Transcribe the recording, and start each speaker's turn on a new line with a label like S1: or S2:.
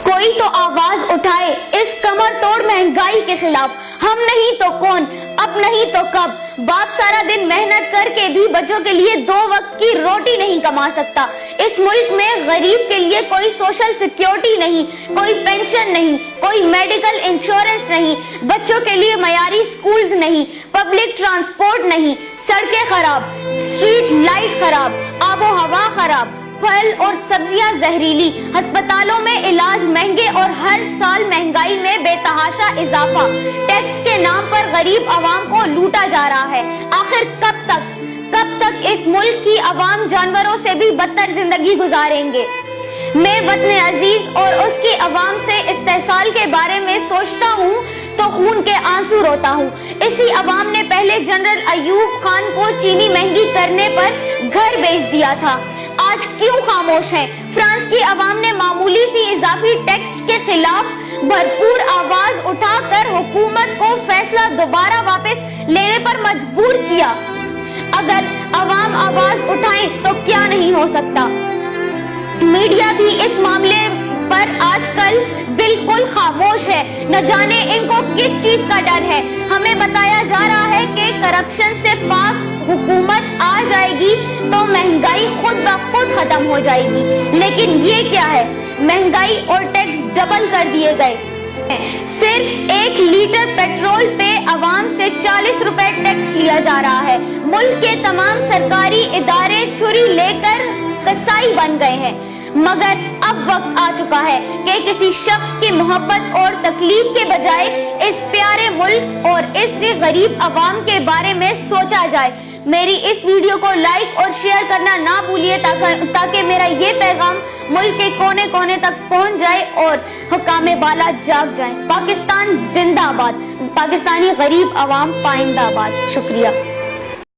S1: کوئی تو آواز اٹھائے اس کمر توڑ مہنگائی کے خلاف. ہم نہیں تو کون, اب نہیں تو کب. باپ سارا دن محنت کر کے بھی بچوں کے لیے 2 وقت کی روٹی نہیں کما سکتا. اس ملک میں غریب کے لیے کوئی سوشل سیکیورٹی نہیں, کوئی پینشن نہیں, کوئی میڈیکل انشورنس نہیں, بچوں کے لیے معیاری سکولز نہیں, پبلک ٹرانسپورٹ نہیں, سڑکیں خراب, اسٹریٹ لائٹ خراب, آب و ہوا خراب, پھل اور سبزیاں زہریلی, ہسپتالوں میں علاج مہنگے اور ہر سال مہنگائی میں بے تحاشا اضافہ. ٹیکس کے نام پر غریب عوام کو لوٹا جا رہا ہے. آخر کب تک اس ملک کی عوام جانوروں سے بھی بدتر زندگی گزاریں گے؟ میں وطن عزیز اور اس کی عوام سے استحصال کے بارے میں سوچتا ہوں تو خون کے آنسو روتا ہوں. اسی عوام نے پہلے جنرل ایوب خان کو چینی مہنگی کرنے پر گھر بیچ دیا تھا. آج کیوں خاموش ہیں؟ فرانس کی عوام نے معمولی سی اضافی ٹیکس کے خلاف بھرپور آواز اٹھا کر حکومت کو فیصلہ دوبارہ واپس لینے پر مجبور کیا. اگر عوام آواز اٹھائیں تو کیا نہیں ہو سکتا. میڈیا بھی اس معاملے پر آج کل بالکل خاموش ہے. نہ جانے ان کو کس چیز کا ڈر ہے. ہمیں بتایا جا رہا ہے کہ کرپشن سے پاک حکومت آ جائے گی تو مہنگائی خود بخود ختم ہو جائے گی. لیکن یہ کیا ہے؟ مہنگائی اور ٹیکس ڈبل کر دیے گئے. صرف 1 لیٹر پیٹرول پہ عوام سے 40 روپے ٹیکس لیا جا رہا ہے. ملک کے تمام سرکاری ادارے چھری لے کر کسائی بن گئے ہیں. مگر اب وقت آ چکا ہے کہ کسی شخص کی محبت اور تکلیف کے بجائے اس پیارے ملک اور اس کے غریب عوام کے بارے میں سوچا جائے. میری اس ویڈیو کو لائک اور شیئر کرنا نہ بھولیے تاکہ میرا یہ پیغام ملک کے کونے کونے تک پہنچ جائے اور حکام بالا جاگ جائیں. پاکستان زندہ باد. پاکستانی غریب عوام پائندہ باد. شکریہ.